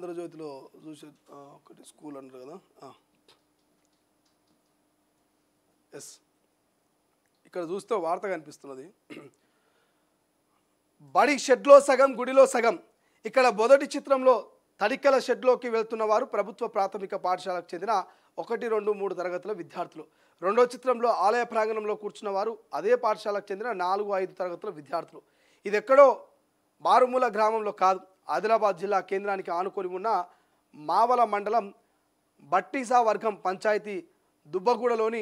ఆంధ్రజ్యోతిలో చూసే ఒకటి స్కూల్ అంటారు కదా. ఎస్, ఇక్కడ చూస్తే వార్త కనిపిస్తున్నది. బడి షెడ్లో సగం గుడిలో సగం. ఇక్కడ మొదటి చిత్రంలో తడికల షెడ్లోకి వెళ్తున్న వారు ప్రభుత్వ ప్రాథమిక పాఠశాలకు చెందిన 1, 2, 3 తరగతుల విద్యార్థులు. రెండో చిత్రంలో ఆలయ ప్రాంగణంలో కూర్చున్న వారు అదే పాఠశాలకు చెందిన 4, 5 తరగతుల విద్యార్థులు. ఇది ఎక్కడో మారుమూల గ్రామంలో కాదు, ఆదిలాబాద్ జిల్లా కేంద్రానికి ఆనుకొని ఉన్న మావల మండలం బట్టీసా వర్గం పంచాయతీ దుబ్బగూడలోని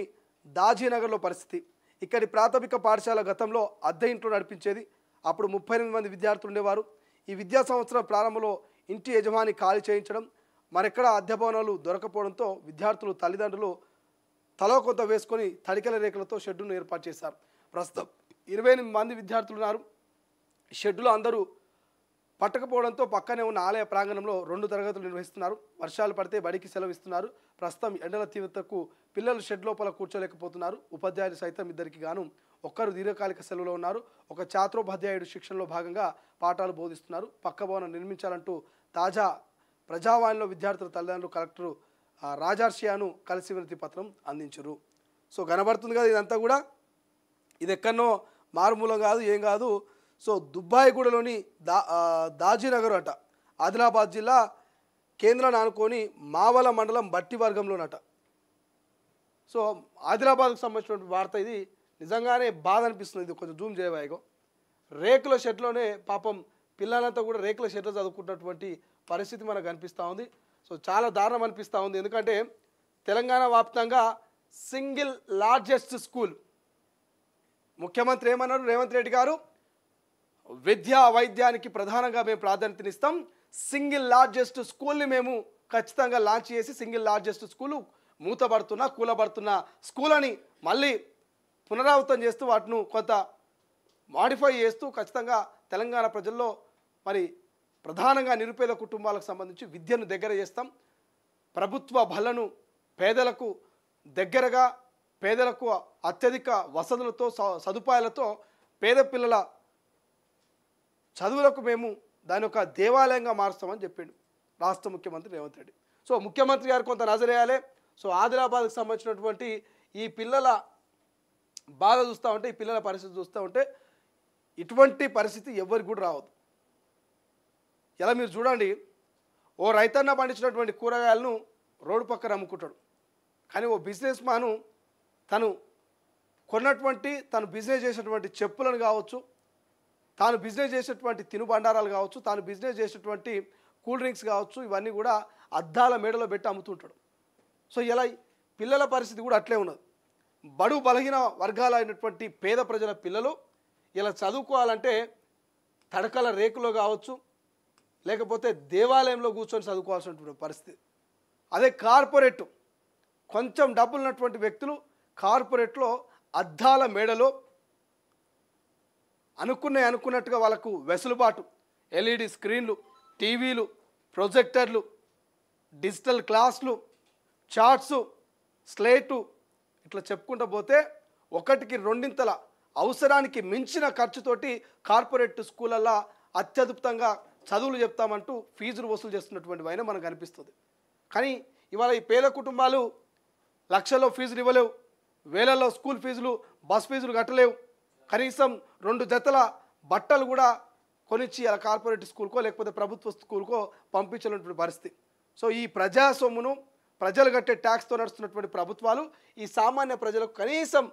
దాజీనగర్లో పరిస్థితి. ఇక్కడి ప్రాథమిక పాఠశాల గతంలో అద్దె ఇంట్లో నడిపించేది. అప్పుడు 38 మంది విద్యార్థులు ఉండేవారు. ఈ విద్యా సంవత్సరం ప్రారంభంలో ఇంటి యజమాని ఖాళీ చేయించడం, మరెక్కడ అద్దె భవనాలు దొరకపోవడంతో విద్యార్థులు తల్లిదండ్రులు తలో కొంత వేసుకొని తడికల రేకులతో షెడ్డును ఏర్పాటు చేశారు. ప్రస్తుతం 28 మంది విద్యార్థులు ఉన్నారు. షెడ్డులో అందరూ పట్టకపోవడంతో పక్కనే ఉన్న ఆలయ ప్రాంగణంలో 2 తరగతులు నిర్వహిస్తున్నారు. వర్షాలు పడితే బడికి సెలవు ఇస్తున్నారు. ప్రస్తుతం ఎండల తీవ్రతకు పిల్లలు షెడ్ లోపల కూర్చోలేకపోతున్నారు. ఉపాధ్యాయులు సైతం ఇద్దరికి గాను ఒక్కరు దీర్ఘకాలిక సెలవులో ఉన్నారు. ఒక ఛాత్రోపాధ్యాయుడు శిక్షణలో భాగంగా పాఠాలు బోధిస్తున్నారు. పక్క భవనం నిర్మించాలంటూ తాజా ప్రజావాణిలో విద్యార్థుల తల్లిదండ్రులు కలెక్టర్ రాజర్షియాను కలిసి వినతి పత్రం అందించారు. సో కనబడుతుంది కదా, ఇదంతా కూడా ఇది ఎక్కడనో మారుమూలం కాదు, ఏం కాదు. సో దుబ్బాయిగూడలోని దాజీనగర్ అట, ఆదిలాబాద్ జిల్లా కేంద్రాన్ని ఆనుకొని మావల మండలం బట్టి వర్గంలోనట. సో ఆదిలాబాద్కు సంబంధించిన వార్త ఇది. నిజంగానే బాధ అనిపిస్తుంది. ఇది కొంచెం జూమ్ చేయవాయిగో. రేకుల షెడ్లోనే పాపం పిల్లలంతా కూడా రేకుల షెడ్లో చదువుకున్నటువంటి పరిస్థితి మనకు కనిపిస్తూ ఉంది. సో చాలా దారుణం అనిపిస్తూ ఉంది. ఎందుకంటే తెలంగాణ వ్యాప్తంగా సింగిల్ లార్జెస్ట్ స్కూల్. ముఖ్యమంత్రి ఏమన్నారు రేవంత్ రెడ్డి గారు, విద్యా వైద్యానికి ప్రధానంగా మేము ప్రాధాన్యతనిస్తాం, సింగిల్ లార్జెస్ట్ స్కూల్ని మేము ఖచ్చితంగా లాంచ్ చేసి సింగిల్ లార్జెస్ట్ స్కూలు కూలబడుతున్న స్కూల్ అని మళ్ళీ పునరావృతం చేస్తూ వాటిని కొంత మాడిఫై చేస్తూ ఖచ్చితంగా తెలంగాణ ప్రజల్లో మరి ప్రధానంగా నిరుపేద కుటుంబాలకు సంబంధించి విద్యను దగ్గర చేస్తాం. ప్రభుత్వ బళ్లను పేదలకు దగ్గరగా, పేదలకు అత్యధిక వసతులతో సదుపాయాలతో పేద పిల్లల చదువులకు మేము దాని ఒక దేవాలయంగా మారుస్తామని చెప్పిండు రాష్ట్ర ముఖ్యమంత్రి రేవంత్ రెడ్డి. సో ముఖ్యమంత్రి గారు కొంత నజరేయాలి. సో ఆదిలాబాద్కి సంబంధించినటువంటి ఈ పిల్లల బాధ చూస్తూ ఉంటే, ఈ పిల్లల పరిస్థితి చూస్తూ ఉంటే ఇటువంటి పరిస్థితి ఎవరికి కూడా రావద్దు. ఇలా మీరు చూడండి, ఓ రైతన్న పండించినటువంటి కూరగాయలను రోడ్డు పక్కన అమ్ముకుంటాడు. కానీ ఓ బిజినెస్ మ్యాను తను బిజినెస్ చేసినటువంటి చెప్పులను కావచ్చు, తాను బిజినెస్ చేసేటువంటి తినుబండారాలు కావచ్చు, తాను బిజినెస్ చేసేటువంటి కూల్ డ్రింక్స్ కావచ్చు, ఇవన్నీ కూడా అద్దాల మేడలో పెట్టి అమ్ముతుంటాడు. సో ఇలా పిల్లల పరిస్థితి కూడా అట్లే ఉన్నది. బడు బలహీన వర్గాలైనటువంటి పేద ప్రజల పిల్లలు ఇలా చదువుకోవాలంటే తడకల రేకులో కావచ్చు, లేకపోతే దేవాలయంలో కూర్చొని చదువుకోవాల్సినటువంటి పరిస్థితి. అదే కార్పొరేట్, కొంచెం డబ్బులు ఉన్నటువంటి వ్యక్తులు కార్పొరేట్లో అద్దాల మేడలో అనుకున్నట్టుగా వాళ్ళకు వెసులుబాటు, ఎల్ఈడి స్క్రీన్లు, టీవీలు, ప్రొజెక్టర్లు, డిజిటల్ క్లాసులు, చార్ట్సు, స్లేటు, ఇట్లా చెప్పుకుంటూ పోతే 1కి 2 అవసరానికి మించిన ఖర్చుతోటి కార్పొరేట్ స్కూళ్ళల్లో అత్యద్భుతంగా చదువులు చెప్తామంటూ ఫీజులు వసూలు చేస్తున్నటువంటి వైన మనకు కనిపిస్తుంది. కానీ ఇవాళ ఈ పేద కుటుంబాలు లక్షల్లో ఫీజులు ఇవ్వలేవు, వేలల్లో స్కూల్ ఫీజులు, బస్ ఫీజులు కట్టలేవు, కనీసం 2 జతల బట్టలు కూడా కొనిచ్చి అలా కార్పొరేట్ స్కూల్కో లేకపోతే ప్రభుత్వ స్కూల్కో పంపించాలన్నటువంటి పరిస్థితి. సో ఈ ప్రజా సొమ్మును ప్రజలు కట్టే ట్యాక్స్తో నడుస్తున్నటువంటి ప్రభుత్వాలు ఈ సామాన్య ప్రజలకు కనీసం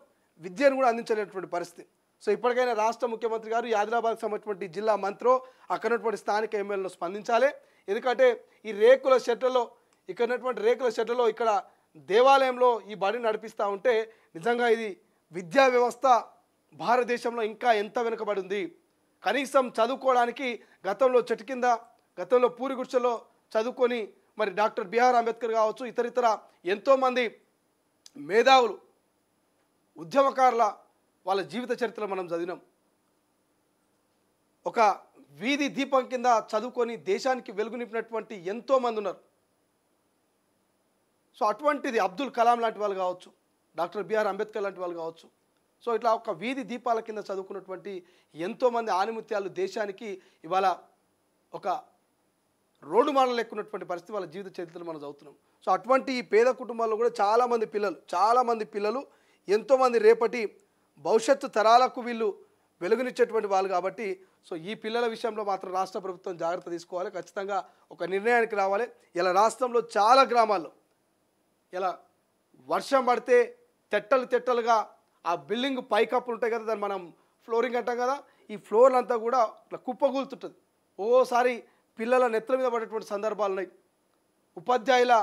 విద్యను కూడా అందించలేనటువంటి పరిస్థితి. సో ఇప్పటికైనా రాష్ట్ర ముఖ్యమంత్రి గారు ఈ ఆదిలాబాద్కి సంబంధించినటువంటి జిల్లా మంత్రో అక్కడ ఉన్నటువంటి స్థానిక ఎమ్మెల్యేలు స్పందించాలి. ఎందుకంటే ఈ రేకుల షెడ్లలో, ఇక్కడ ఉన్నటువంటి రేకుల షెడ్లలో ఇక్కడ దేవాలయంలో ఈ బడిని నడిపిస్తూ ఉంటే నిజంగా ఇది విద్యా వ్యవస్థ భారతదేశంలో ఇంకా ఎంత వెనుకబడి ఉంది. కనీసం చదువుకోవడానికి గతంలో చెట్టు కింద, గతంలో పూరి గుడిసెలో చదువుకొని మరి డాక్టర్ బిఆర్ అంబేద్కర్ కావచ్చు, ఇతరితర ఎంతోమంది మేధావులు, ఉద్యమకారుల వాళ్ళ జీవిత చరిత్రలు మనం చదివినాం. ఒక వీధి దీపం కింద చదువుకొని దేశానికి వెలుగునిపినటువంటి ఎంతోమంది ఉన్నారు. సో అటువంటిది అబ్దుల్ కలాం లాంటి వాళ్ళు కావచ్చు, డాక్టర్ బిఆర్ అంబేద్కర్ లాంటి వాళ్ళు కావచ్చు. సో ఇట్లా ఒక వీధి దీపాల కింద చదువుకున్నటువంటి ఎంతోమంది ఆణిముత్యాలు దేశానికి ఇవాళ ఒక రోడ్డు మాటలు ఎక్కున్నటువంటి పరిస్థితి వాళ్ళ జీవిత చరిత్రలు మనం చదువుతున్నాం. సో అటువంటి ఈ పేద కుటుంబాల్లో కూడా చాలామంది పిల్లలు ఎంతోమంది రేపటి భవిష్యత్తు తరాలకు వీళ్ళు వెలుగునిచ్చేటువంటి వాళ్ళు కాబట్టి సో ఈ పిల్లల విషయంలో మాత్రం రాష్ట్ర ప్రభుత్వం జాగ్రత్త తీసుకోవాలి. ఖచ్చితంగా ఒక నిర్ణయానికి రావాలి. ఇలా రాష్ట్రంలో చాలా గ్రామాల్లో ఇలా వర్షం పడితే తెట్టలుగా ఆ బిల్డింగ్ పైకప్పులు ఉంటాయి కదా, దాన్ని మనం ఫ్లోరింగ్ అంటాం కదా, ఈ ఫ్లోర్ అంతా కూడా ఇట్లా కుప్పగూలుతుంటుంది. ఓసారి పిల్లల నెత్తుల మీద పడేటువంటి సందర్భాలు ఉన్నాయి. ఉపాధ్యాయుల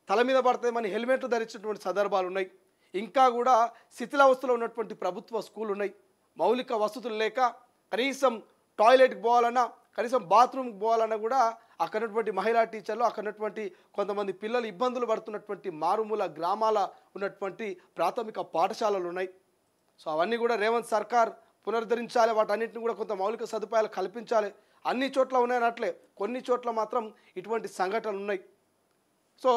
తల మీద పడితే మన హెల్మెట్లు ధరించినటువంటి సందర్భాలు ఉన్నాయి. ఇంకా కూడా శిథిలావస్థలో ఉన్నటువంటి ప్రభుత్వ స్కూళ్ళు ఉన్నాయి. మౌలిక వసతులు లేక కనీసం టాయిలెట్కి పోవాలన్నా, కనీసం బాత్రూమ్కి పోవాలన్నా కూడా అక్కడ ఉన్నటువంటి మహిళా టీచర్లు, అక్కడ ఉన్నటువంటి కొంతమంది పిల్లలు ఇబ్బందులు పడుతున్నటువంటి మారుమూల గ్రామాల ఉన్నటువంటి ప్రాథమిక పాఠశాలలు ఉన్నాయి. సో అవన్నీ కూడా రేవంత్ సర్కార్ పునరుద్ధరించాలి. వాటన్నిటిని కూడా కొంత మౌలిక సదుపాయాలు కల్పించాలి. అన్ని చోట్ల ఉన్నాయనట్లే కొన్ని చోట్ల మాత్రం ఇటువంటి సంఘటనలు ఉన్నాయి. సో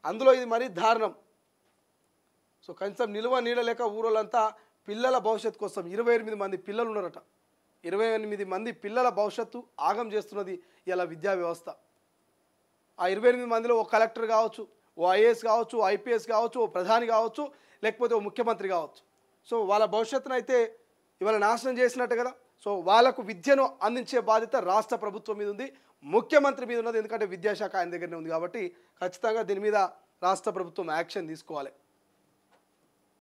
అందులో ఇది మరీ దారుణం. సో కనీసం నిలువ నీడలేక ఊరోళ్ళంతా పిల్లల భవిష్యత్తు కోసం 28 మంది పిల్లలు ఉన్నారట. 28 మంది పిల్లల భవిష్యత్తు ఆగం చేస్తున్నది ఇలా విద్యా వ్యవస్థ. ఆ 28 మందిలో ఓ కలెక్టర్ కావచ్చు, ఓ ఐఏఎస్ కావచ్చు, ఐపీఎస్ కావచ్చు, ఓ ప్రధాని కావచ్చు, లేకపోతే ఓ ముఖ్యమంత్రి కావచ్చు. సో వాళ్ళ భవిష్యత్తును అయితే ఇవాళ నాశనం చేసినట్టు కదా. సో వాళ్ళకు విద్యను అందించే బాధ్యత రాష్ట్ర ప్రభుత్వం మీద ఉంది, ముఖ్యమంత్రి మీద ఉన్నది. ఎందుకంటే విద్యాశాఖ ఆయన దగ్గరనే ఉంది కాబట్టి ఖచ్చితంగా దీని మీద రాష్ట్ర ప్రభుత్వం యాక్షన్ తీసుకోవాలి.